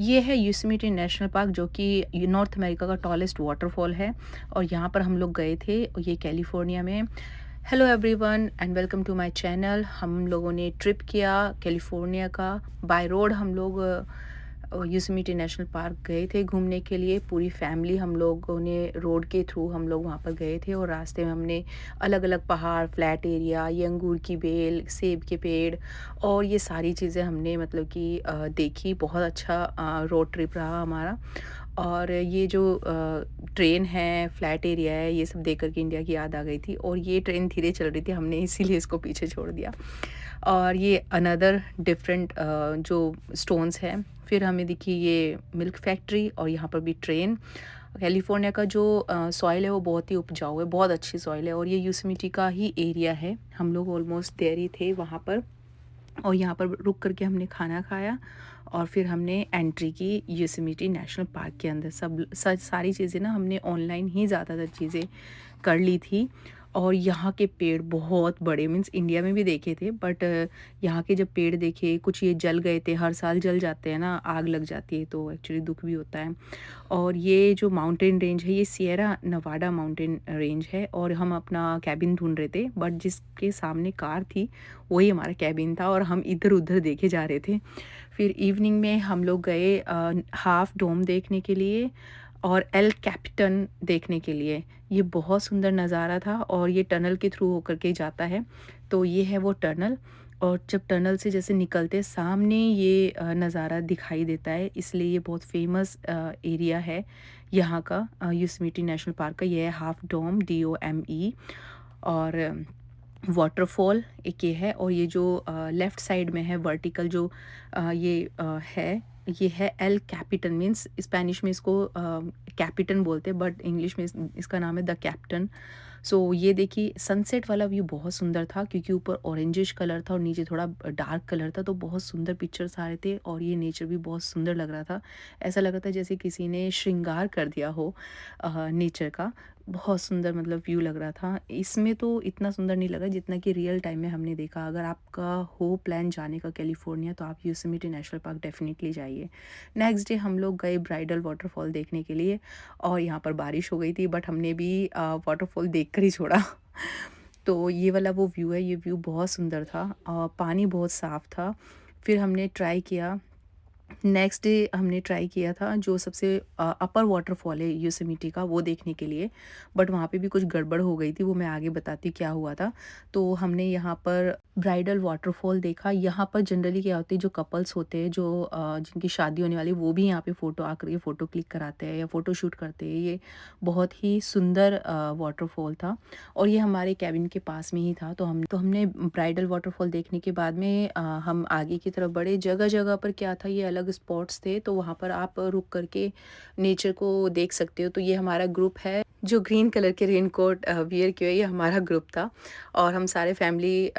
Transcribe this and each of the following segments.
ये है योसेमिटे national park जो कि नॉर्थ अमेरिका का टॉलेस्ट वाटरफॉल है और यहाँ पर हम लोग गए थे, ये कैलिफोर्निया में। Hello everyone and welcome to my channel. हम लोगों ने ट्रिप किया कैलिफोर्निया का। बाय रोड हम लोग योसेमिटे नेशनल पार्क गए थे घूमने के लिए। पूरी फैमिली हम लोगों ने रोड के थ्रू हम लोग वहाँ पर गए थे और रास्ते में हमने अलग अलग पहाड़, फ्लैट एरिया, ये अंगूर की बेल, सेब के पेड़ और ये सारी चीज़ें हमने मतलब कि देखी। बहुत अच्छा रोड ट्रिप रहा हमारा। और ये जो ट्रेन है, फ्लैट एरिया है, ये सब देख कर के इंडिया की याद आ गई थी और ये ट्रेन धीरे चल रही थी, हमने इसीलिए इसको पीछे छोड़ दिया। और ये अनदर डिफरेंट जो स्टोन्स हैं। फिर हमें दिखी ये मिल्क फैक्ट्री और यहाँ पर भी ट्रेन। कैलिफ़ोर्निया का जो सॉइल है वो बहुत ही उपजाऊ है, बहुत अच्छी सॉइल है और ये योसेमिटे का ही एरिया है। हम लोग ऑलमोस्ट देयर ही थे वहाँ पर और यहाँ पर रुक कर के हमने खाना खाया और फिर हमने एंट्री की योसेमिटे नेशनल पार्क के अंदर। सारी चीज़ें ना हमने ऑनलाइन ही ज़्यादातर चीज़ें कर ली थी। और यहाँ के पेड़ बहुत बड़े, मीन्स इंडिया में भी देखे थे बट यहाँ के जब पेड़ देखे, कुछ ये जल गए थे, हर साल जल जाते हैं ना, आग लग जाती है तो एक्चुअली दुख भी होता है। और ये जो माउंटेन रेंज है ये सिएरा नवाडा माउंटेन रेंज है और हम अपना कैबिन ढूंढ रहे थे बट जिसके सामने कार थी वही हमारा कैबिन था और हम इधर उधर देखे जा रहे थे। फिर इवनिंग में हम लोग गए हाफ डोम देखने के लिए और एल कैपिटन देखने के लिए। ये बहुत सुंदर नज़ारा था और ये टनल के थ्रू होकर के जाता है। तो ये है वो टनल और जब टनल से जैसे निकलते सामने ये नज़ारा दिखाई देता है, इसलिए ये बहुत फेमस एरिया है यहाँ का। योसेमिटे नेशनल पार्क का ये है हाफ डोम, DOME। और वाटरफॉल एक ये है और ये जो लेफ़्ट साइड में है वर्टिकल जो ये ये है एल कैपिटन, मीन्स स्पेनिश में इसको कैपिटन बोलते हैं बट इंग्लिश में इसका नाम है द कैप्टन। सो ये देखिए सनसेट वाला व्यू बहुत सुंदर था क्योंकि ऊपर ऑरेंजिश कलर था और नीचे थोड़ा डार्क कलर था, तो बहुत सुंदर पिक्चर्स आ रहे थे और ये नेचर भी बहुत सुंदर लग रहा था। ऐसा लग रहा था जैसे किसी ने श्रृंगार कर दिया हो नेचर का। बहुत सुंदर मतलब व्यू लग रहा था। इसमें तो इतना सुंदर नहीं लगा जितना कि रियल टाइम में हमने देखा। अगर आपका हो प्लान जाने का कैलिफोर्निया तो आप योसेमिटे नेशनल पार्क डेफिनेटली जाइए। नेक्स्ट डे हम लोग गए ब्राइडल वाटरफॉल देखने के लिए और यहाँ पर बारिश हो गई थी बट हमने भी वाटरफॉल देख कर ही छोड़ा। तो ये वाला वो व्यू है, ये व्यू बहुत सुंदर था और पानी बहुत साफ़ था। फिर हमने ट्राई किया, नेक्स्ट डे हमने ट्राई किया था जो सबसे अपर वाटरफॉल है योसेमिटे का वो देखने के लिए, बट वहाँ पे भी कुछ गड़बड़ हो गई थी, वो मैं आगे बताती हूँ क्या हुआ था। तो हमने यहाँ पर ब्राइडल वाटरफॉल देखा। यहाँ पर जनरली क्या होती है, जो कपल्स होते हैं जो जिनकी शादी होने वाली वो भी यहाँ पे फ़ोटो आकर के फ़ोटो क्लिक कराते हैं या फ़ोटो शूट करते हैं। ये बहुत ही सुंदर वाटरफॉल था और ये हमारे कैबिन के पास में ही था। तो हमने ब्राइडल वाटरफॉल देखने के बाद में हम आगे की तरफ बढ़े। जगह जगह पर क्या था, ये अलग स्पॉट्स थे तो वहाँ पर आप रुक करके नेचर को देख सकते हो। तो ये हमारा ग्रुप है जो ग्रीन कलर के रेनकोट वियर किए हुए, ये हमारा ग्रुप था और हम सारे फैमिली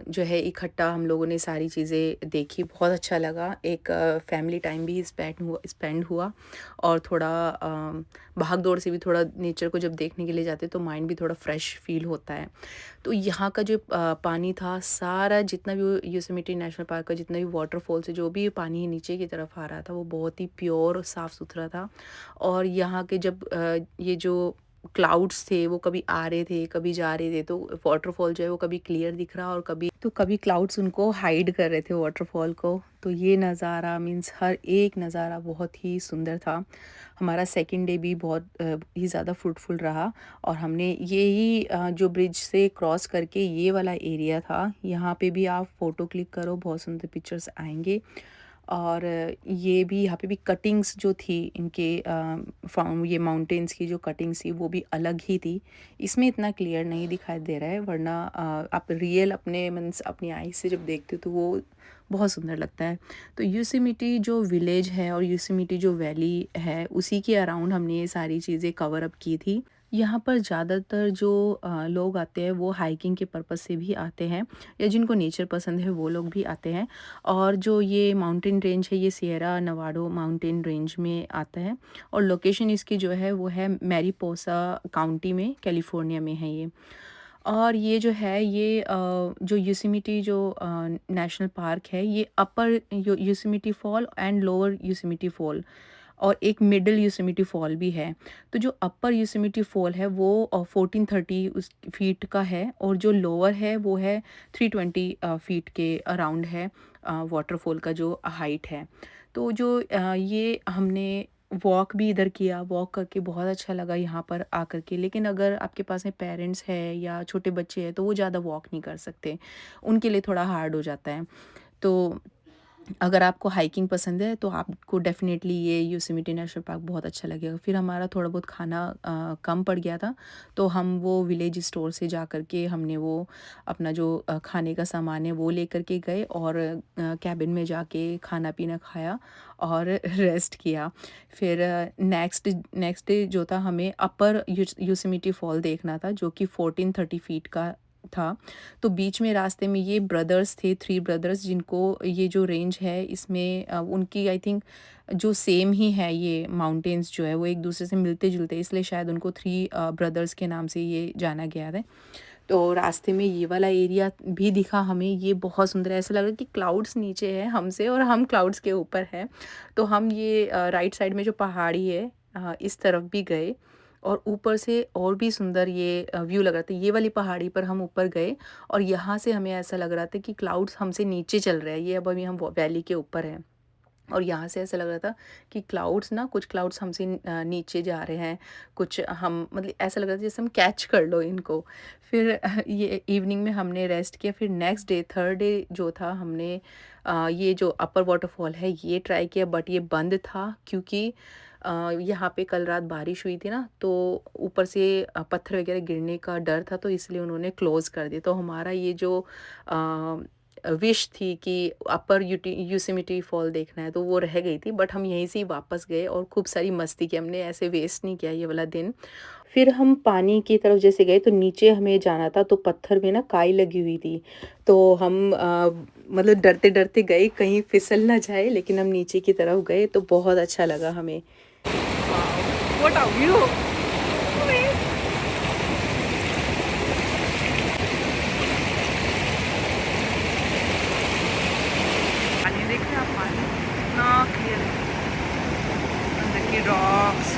जो है इकट्ठा हम लोगों ने सारी चीज़ें देखी। बहुत अच्छा लगा, एक फैमिली टाइम भी स्पेंड हुआ और थोड़ा भाग दौड़ से भी थोड़ा नेचर को जब देखने के लिए जाते तो माइंड भी थोड़ा फ्रेश फील होता है। तो यहाँ का जो पानी था सारा, जितना भी योसेमिटे नेशनल पार्क का जितना भी वाटरफॉल से जो भी पानी नीचे की तरफ आ रहा था वो बहुत ही प्योर और साफ़ सुथरा था। और यहाँ के जब ये जो क्लाउड्स थे वो कभी आ रहे थे कभी जा रहे थे, तो वाटरफॉल जो है वो कभी क्लियर दिख रहा और कभी क्लाउड्स उनको हाइड कर रहे थे वाटरफॉल को। तो ये नज़ारा मीन्स हर एक नज़ारा बहुत ही सुंदर था। हमारा सेकंड डे भी बहुत ही ज़्यादा फ्रूटफुल रहा और हमने यही जो ब्रिज से क्रॉस करके ये वाला एरिया था, यहाँ पे भी आप फ़ोटो क्लिक करो, बहुत सुंदर पिक्चर्स आएंगे। और ये भी यहाँ पे भी कटिंग्स जो थी इनके ये माउंटेन्स की जो कटिंग्स थी वो भी अलग ही थी। इसमें इतना क्लियर नहीं दिखाई दे रहा है वरना आप रियल अपने मीन्स अपनी आईज से जब देखते हो तो वो बहुत सुंदर लगता है। तो योसेमिटे जो विलेज है और योसेमिटे जो वैली है उसी के अराउंड हमने ये सारी चीज़ें कवर अप की थी। यहाँ पर ज़्यादातर जो लोग आते हैं वो हाइकिंग के पर्पज़ से भी आते हैं या जिनको नेचर पसंद है वो लोग भी आते हैं। और जो ये माउंटेन रेंज है ये सिएरा नवाडो माउंटेन रेंज में आता है और लोकेशन इसकी जो है वो है मैरीपोसा काउंटी में कैलिफोर्निया में है ये। और ये जो है ये जो योसेमिटी जो नेशनल पार्क है, ये upper Yosemite fall and lower Yosemite fall और एक मिडल योसेमिटी फॉल भी है। तो जो अपर योसेमिटी फॉल है वो 1430 उस फीट का है, और जो लोअर है वो है 320 फीट के अराउंड है, वाटरफॉल का जो हाइट है। तो जो ये हमने वॉक भी इधर किया, वॉक करके बहुत अच्छा लगा यहाँ पर आकर के। लेकिन अगर आपके पास में पेरेंट्स है या छोटे बच्चे हैं तो वो ज़्यादा वॉक नहीं कर सकते, उनके लिए थोड़ा हार्ड हो जाता है। तो अगर आपको हाइकिंग पसंद है तो आपको डेफ़िनेटली ये योसेमिटी नेशनल पार्क बहुत अच्छा लगेगा। फिर हमारा थोड़ा बहुत खाना कम पड़ गया था, तो हम वो विलेज स्टोर से जा कर के हमने वो अपना जो खाने का सामान है वो लेकर के गए, और केबिन में जाके खाना-पीना खाया और रेस्ट किया। फिर नेक्स्ट डे जो था, हमें अपर योसेमिटी फॉल देखना था, जो कि 1430 फीट का था। तो बीच में रास्ते में ये ब्रदर्स थे, 3 ब्रदर्स, जिनको ये जो रेंज है इसमें उनकी आई थिंक जो सेम ही है, ये माउंटेन्स जो है वो एक दूसरे से मिलते-जुलते, इसलिए शायद उनको 3 ब्रदर्स के नाम से ये जाना गया है। तो रास्ते में ये वाला एरिया भी दिखा हमें, ये बहुत सुंदर है, ऐसा लग रहा है कि क्लाउड्स नीचे है हमसे और हम क्लाउड्स के ऊपर हैं। तो हम ये राइट साइड में जो पहाड़ी है इस तरफ भी गए, और ऊपर से और भी सुंदर ये व्यू लग रहा था। ये वाली पहाड़ी पर हम ऊपर गए, और यहाँ से हमें ऐसा लग रहा था कि क्लाउड्स हमसे नीचे चल रहे हैं। ये अब अभी हम वैली के ऊपर हैं, और यहाँ से ऐसा लग रहा था कि क्लाउड्स ना, कुछ क्लाउड्स हमसे नीचे जा रहे हैं, कुछ हम मतलब ऐसा लग रहा था जैसे हम कैच कर लो इनको। फिर ये इवनिंग में हमने रेस्ट किया। फिर नेक्स्ट डे, थर्ड डे जो था, हमने ये जो अपर वाटरफॉल है ये ट्राई किया, बट ये बंद था क्योंकि यहाँ पे कल रात बारिश हुई थी ना, तो ऊपर से पत्थर वगैरह गिरने का डर था, तो इसलिए उन्होंने क्लोज़ कर दिया। तो हमारा ये जो विश थी कि अपर योसेमिटी फॉल देखना है, तो वो रह गई थी, बट हम यहीं से ही वापस गए और खूब सारी मस्ती की, हमने ऐसे वेस्ट नहीं किया ये वाला दिन। फिर हम पानी की तरफ जैसे गए तो नीचे हमें जाना था, तो पत्थर में ना काई लगी हुई थी, तो हम मतलब डरते डरते गए कहीं फिसल ना जाए, लेकिन हम नीचे की तरफ गए तो बहुत अच्छा लगा हमें। What a view! पानी देख रहे हैं आप, पानी कितना क्लियर है, अंदर की रॉक्स।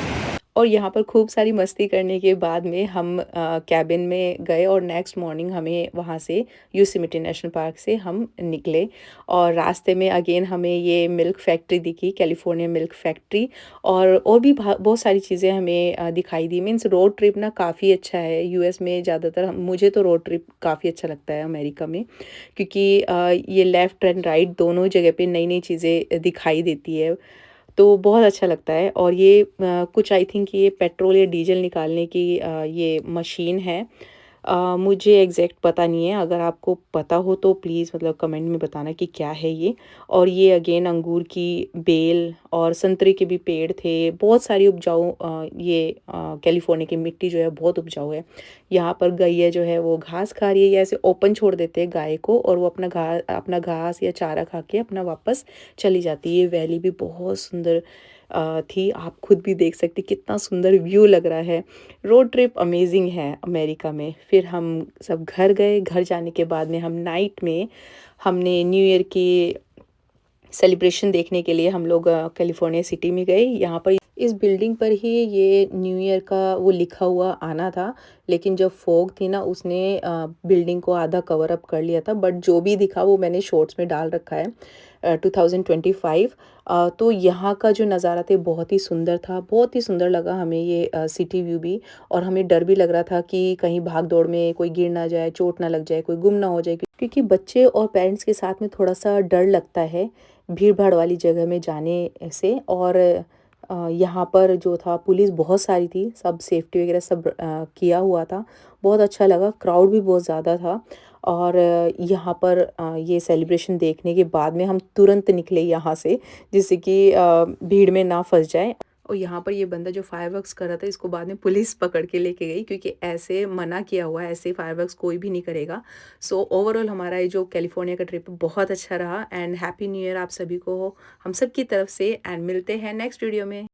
और यहाँ पर खूब सारी मस्ती करने के बाद में हम केबिन में गए, और नेक्स्ट मॉर्निंग हमें वहाँ से योसेमिटी नेशनल पार्क से हम निकले, और रास्ते में अगेन हमें ये मिल्क फैक्ट्री दिखी, कैलिफोर्निया मिल्क फैक्ट्री, और भी बहुत सारी चीज़ें हमें दिखाई दी। मीन्स रोड ट्रिप ना काफ़ी अच्छा है यूएस में। ज़्यादातर मुझे तो रोड ट्रिप काफ़ी अच्छा लगता है अमेरिका में, क्योंकि ये लेफ़्ट एंड राइट दोनों जगह पे नई नई चीज़ें दिखाई देती है, तो बहुत अच्छा लगता है। और ये कुछ आई थिंक ये पेट्रोल या डीजल निकालने की ये मशीन है। मुझे एग्जैक्ट पता नहीं है, अगर आपको पता हो तो प्लीज़ मतलब कमेंट में बताना कि क्या है ये। और ये अगेन अंगूर की बेल और संतरे के भी पेड़ थे, बहुत सारी उपजाऊ ये कैलिफोर्निया की मिट्टी जो है बहुत उपजाऊ है। यहाँ पर गैया जो है वो घास खा रही है, या ऐसे ओपन छोड़ देते हैं गाय को, और वो अपना घास या चारा खा के अपना वापस चली जाती है। ये वैली भी बहुत सुंदर थी, आप खुद भी देख सकते कितना सुंदर व्यू लग रहा है। रोड ट्रिप अमेजिंग है अमेरिका में। फिर हम सब घर गए, घर जाने के बाद में हम नाइट में हमने न्यू ईयर की सेलिब्रेशन देखने के लिए हम लोग कैलिफोर्निया सिटी में गए। यहाँ पर इस बिल्डिंग पर ही ये न्यू ईयर का वो लिखा हुआ आना था, लेकिन जब फॉग थी ना उसने बिल्डिंग को आधा कवर अप कर लिया था, बट जो भी दिखा वो मैंने शॉर्ट्स में डाल रखा है। 2025 तो यहाँ का जो नज़ारा थे बहुत ही सुंदर था, बहुत ही सुंदर लगा हमें ये सिटी व्यू भी। और हमें डर भी लग रहा था कि कहीं भाग दौड़ में कोई गिर ना जाए, चोट ना लग जाए, कोई गुम ना हो जाए, क्योंकि बच्चे और पेरेंट्स के साथ में थोड़ा सा डर लगता है भीड़ भाड़ वाली जगह में जाने से। और यहाँ पर जो था पुलिस बहुत सारी थी, सब सेफ्टी वगैरह सब किया हुआ था, बहुत अच्छा लगा। क्राउड भी बहुत ज़्यादा था। और यहाँ पर ये सेलिब्रेशन देखने के बाद में हम तुरंत निकले यहाँ से, जिससे कि भीड़ में ना फंस जाए। और यहाँ पर ये बंदा जो फायरवर्क्स कर रहा था, इसको बाद में पुलिस पकड़ के लेके गई, क्योंकि ऐसे मना किया हुआ है, ऐसे फायरवर्क्स कोई भी नहीं करेगा। सो ओवरऑल हमारा ये जो कैलिफोर्निया का ट्रिप बहुत अच्छा रहा, एंड हैप्पी न्यू ईयर आप सभी को हम सब की तरफ से, एंड मिलते हैं नेक्स्ट वीडियो में।